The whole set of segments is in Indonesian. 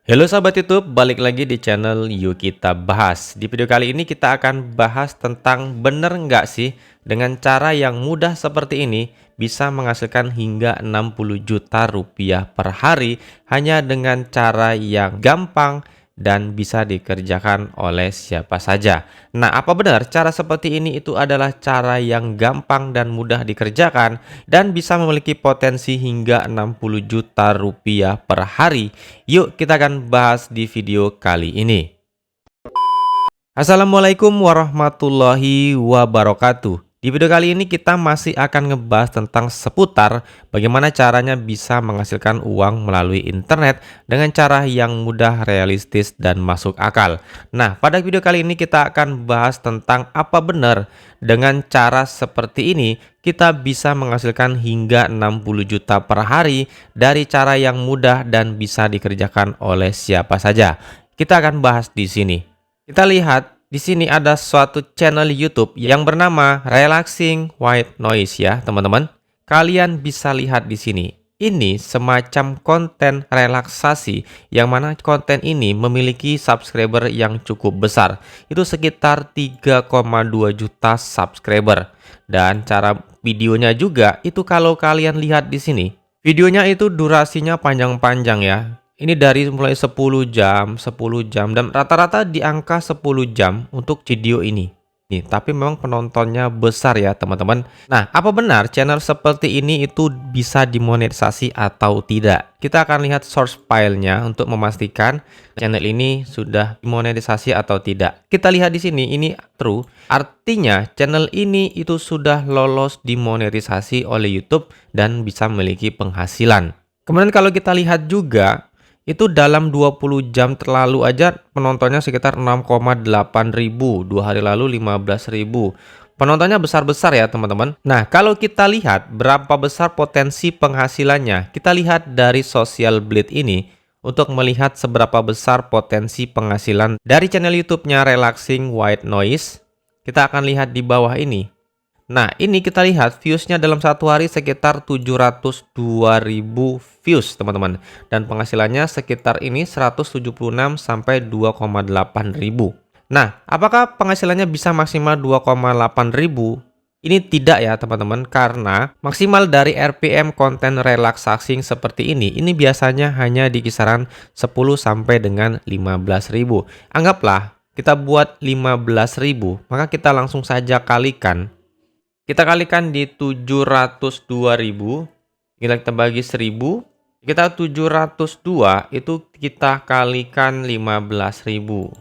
Halo sahabat YouTube, balik lagi di channel Yuk Kita Bahas. Di video kali ini kita akan bahas tentang bener nggak sih dengan cara yang mudah seperti ini bisa menghasilkan hingga 60 juta rupiah per hari hanya dengan cara yang gampang dan bisa dikerjakan oleh siapa saja. Nah, apa benar cara seperti ini itu adalah cara yang gampang dan mudah dikerjakan dan bisa memiliki potensi hingga 60 juta rupiah per hari? Yuk kita akan bahas di video kali ini. Assalamualaikum warahmatullahi wabarakatuh. Di video kali ini kita masih akan ngebahas tentang seputar bagaimana caranya bisa menghasilkan uang melalui internet dengan cara yang mudah, realistis, dan masuk akal. Nah, pada video kali ini kita akan bahas tentang apa benar dengan cara seperti ini kita bisa menghasilkan hingga 60 juta per hari dari cara yang mudah dan bisa dikerjakan oleh siapa saja. Kita akan bahas di sini. Kita lihat di sini ada suatu channel YouTube yang bernama Relaxing White Noise ya, teman-teman. Kalian bisa lihat di sini. Ini semacam konten relaksasi yang mana konten ini memiliki subscriber yang cukup besar. Itu sekitar 3,2 juta subscriber. Dan cara videonya juga itu kalau kalian lihat di sini. Videonya itu durasinya panjang-panjang ya. Ini dari mulai 10 jam, dan rata-rata di angka 10 jam untuk video ini. Nih, tapi memang penontonnya besar ya, teman-teman. Nah, apa benar channel seperti ini itu bisa dimonetisasi atau tidak? Kita akan lihat source filenya untuk memastikan channel ini sudah dimonetisasi atau tidak. Kita lihat di sini, ini true. Artinya, channel ini itu sudah lolos dimonetisasi oleh YouTube dan bisa memiliki penghasilan. Kemudian kalau kita lihat juga, itu dalam 20 jam terlalu aja penontonnya sekitar 6,8 ribu, 2 hari lalu 15 ribu. Penontonnya besar-besar ya teman-teman. Nah, kalau kita lihat berapa besar potensi penghasilannya, kita lihat dari Social Blade ini untuk melihat seberapa besar potensi penghasilan dari channel YouTube-nya Relaxing White Noise. Kita akan lihat di bawah ini. Nah, ini kita lihat viewsnya dalam satu hari sekitar 702.000 views, teman-teman. Dan penghasilannya sekitar ini 176 sampai 2,8 ribu. Nah, apakah penghasilannya bisa maksimal 2,8 ribu? Ini tidak ya, teman-teman, karena maksimal dari RPM konten relaxing seperti ini biasanya hanya di kisaran 10 sampai dengan 15 ribu. Anggaplah kita buat 15 ribu, maka kita langsung saja kalikan. Kita kalikan di 702.000, kita bagi 1000, kita 702 itu kita kalikan 15.000.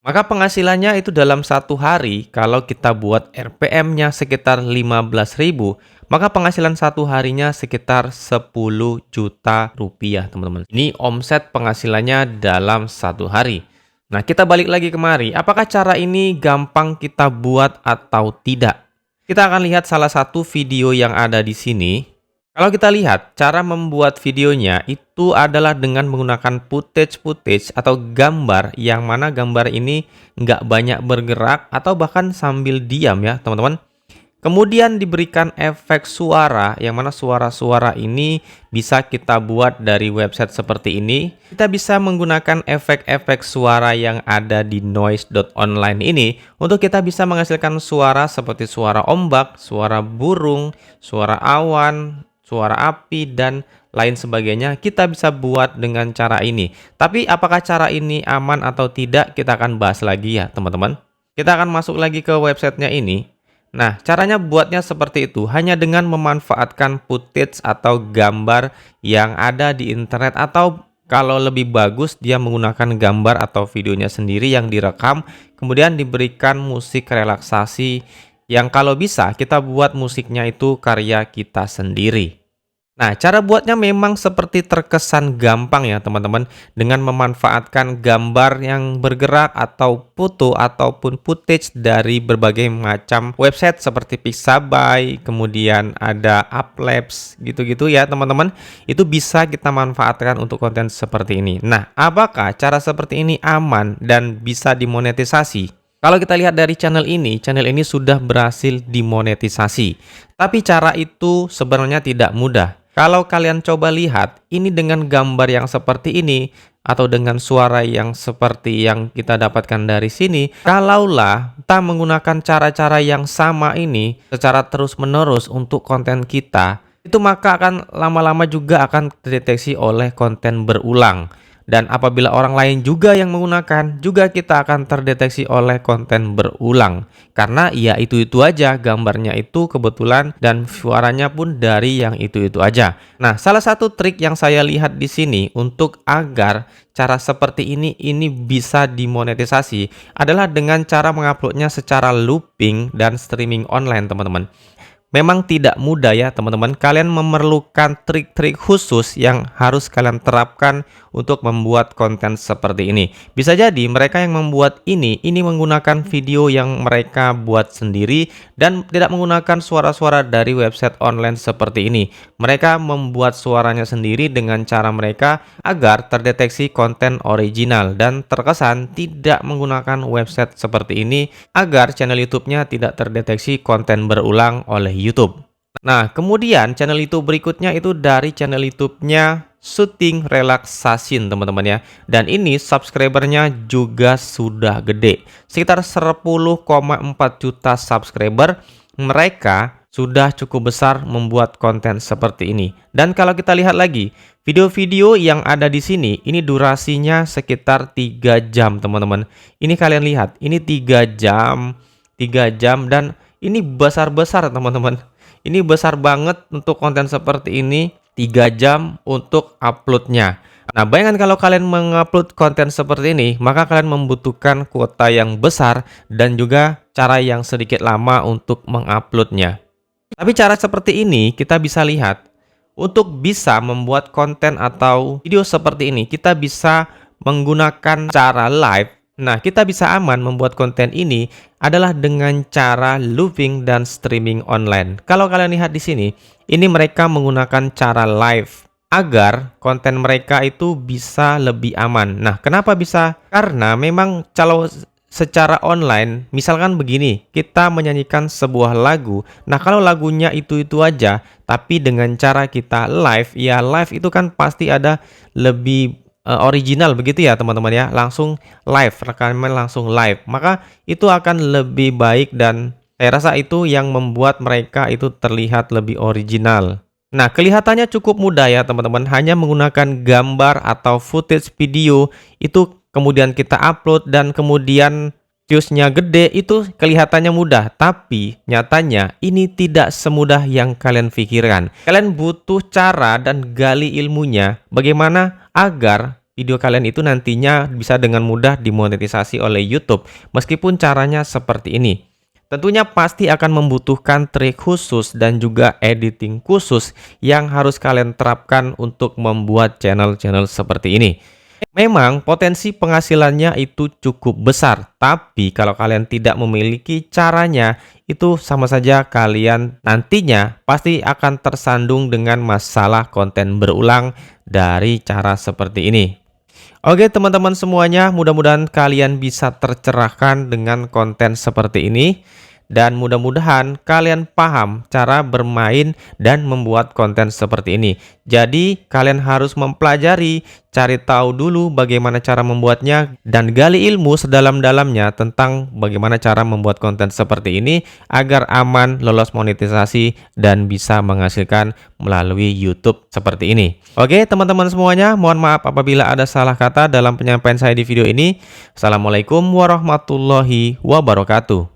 Maka penghasilannya itu dalam satu hari, kalau kita buat RPM-nya sekitar 15.000, maka penghasilan satu harinya sekitar 10 juta rupiah, teman-teman. Ini omset penghasilannya dalam satu hari. Nah, kita balik lagi kemari, apakah cara ini gampang kita buat atau tidak? Kita akan lihat salah satu video yang ada di sini. Kalau kita lihat, cara membuat videonya itu adalah dengan menggunakan footage atau gambar yang mana gambar ini nggak banyak bergerak atau bahkan sambil diam ya teman-teman. Kemudian diberikan efek suara yang mana suara-suara ini bisa kita buat dari website seperti ini. Kita bisa menggunakan efek-efek suara yang ada di noise.online ini untuk kita bisa menghasilkan suara seperti suara ombak, suara burung, suara awan, suara api, dan lain sebagainya. Kita bisa buat dengan cara ini. Tapi apakah cara ini aman atau tidak, kita akan bahas lagi ya teman-teman. Kita akan masuk lagi ke websitenya ini. Nah, caranya buatnya seperti itu, hanya dengan memanfaatkan footage atau gambar yang ada di internet, atau kalau lebih bagus dia menggunakan gambar atau videonya sendiri yang direkam, kemudian diberikan musik relaksasi yang kalau bisa kita buat musiknya itu karya kita sendiri. Nah, cara buatnya memang seperti terkesan gampang ya teman-teman, dengan memanfaatkan gambar yang bergerak atau foto ataupun footage dari berbagai macam website seperti Pixabay, kemudian ada Uplabs gitu-gitu ya teman-teman. Itu bisa kita manfaatkan untuk konten seperti ini. Nah, apakah cara seperti ini aman dan bisa dimonetisasi? Kalau kita lihat dari channel ini sudah berhasil dimonetisasi. Tapi cara itu sebenarnya tidak mudah. Kalau kalian coba lihat, ini dengan gambar yang seperti ini, atau dengan suara yang seperti yang kita dapatkan dari sini, kalaulah kita menggunakan cara-cara yang sama ini secara terus-menerus untuk konten kita, itu maka akan lama-lama juga akan terdeteksi oleh konten berulang. Dan apabila orang lain juga yang menggunakan, juga kita akan terdeteksi oleh konten berulang. Karena ya itu-itu aja, gambarnya itu kebetulan dan suaranya pun dari yang itu-itu aja. Nah, salah satu trik yang saya lihat di sini untuk agar cara seperti ini bisa dimonetisasi adalah dengan cara menguploadnya secara looping dan streaming online, teman-teman. Memang tidak mudah ya teman-teman, kalian memerlukan trik-trik khusus yang harus kalian terapkan untuk membuat konten seperti ini. Bisa jadi mereka yang membuat ini menggunakan video yang mereka buat sendiri dan tidak menggunakan suara-suara dari website online seperti ini. Mereka membuat suaranya sendiri dengan cara mereka agar terdeteksi konten original dan terkesan tidak menggunakan website seperti ini agar channel YouTube-nya tidak terdeteksi konten berulang oleh YouTube. Nah, kemudian channel YouTube berikutnya itu dari channel YouTube-nya Shooting Relaxation, teman-teman ya. Dan ini subscribernya juga sudah gede, sekitar 10,4 juta subscriber. Mereka sudah cukup besar membuat konten seperti ini. Dan kalau kita lihat lagi, video-video yang ada di sini, ini durasinya sekitar 3 jam, teman-teman. Ini kalian lihat, ini 3 jam dan ini besar-besar, teman-teman. Ini besar banget untuk konten seperti ini, 3 jam untuk uploadnya. Nah, bayangkan kalau kalian mengupload konten seperti ini, maka kalian membutuhkan kuota yang besar dan juga cara yang sedikit lama untuk menguploadnya. Tapi cara seperti ini kita bisa lihat, untuk bisa membuat konten atau video seperti ini, kita bisa menggunakan cara live. Nah, kita bisa aman membuat konten ini adalah dengan cara looping dan streaming online. Kalau kalian lihat di sini, ini mereka menggunakan cara live agar konten mereka itu bisa lebih aman. Nah, kenapa bisa? Karena memang kalau secara online, misalkan begini, kita menyanyikan sebuah lagu. Nah, kalau lagunya itu-itu aja, tapi dengan cara kita live, ya live itu kan pasti ada lebih original begitu ya teman-teman ya, langsung live, rekaman langsung live, maka itu akan lebih baik dan saya rasa itu yang membuat mereka itu terlihat lebih original. Nah, kelihatannya cukup mudah ya teman-teman, hanya menggunakan gambar atau footage video itu kemudian kita upload dan kemudian viewsnya gede, itu kelihatannya mudah, tapi nyatanya ini tidak semudah yang kalian pikirkan. Kalian butuh cara dan gali ilmunya bagaimana agar video kalian itu nantinya bisa dengan mudah dimonetisasi oleh YouTube meskipun caranya seperti ini. Tentunya pasti akan membutuhkan trik khusus dan juga editing khusus yang harus kalian terapkan untuk membuat channel-channel seperti ini. Memang potensi penghasilannya itu cukup besar, tapi kalau kalian tidak memiliki caranya, itu sama saja kalian nantinya pasti akan tersandung dengan masalah konten berulang dari cara seperti ini. Oke teman-teman semuanya, mudah-mudahan kalian bisa tercerahkan dengan konten seperti ini. Dan mudah-mudahan kalian paham cara bermain dan membuat konten seperti ini. Jadi kalian harus mempelajari, cari tahu dulu bagaimana cara membuatnya, dan gali ilmu sedalam-dalamnya tentang bagaimana cara membuat konten seperti ini agar aman, lolos monetisasi, dan bisa menghasilkan melalui YouTube seperti ini. Oke teman-teman semuanya, mohon maaf apabila ada salah kata dalam penyampaian saya di video ini. Assalamualaikum warahmatullahi wabarakatuh.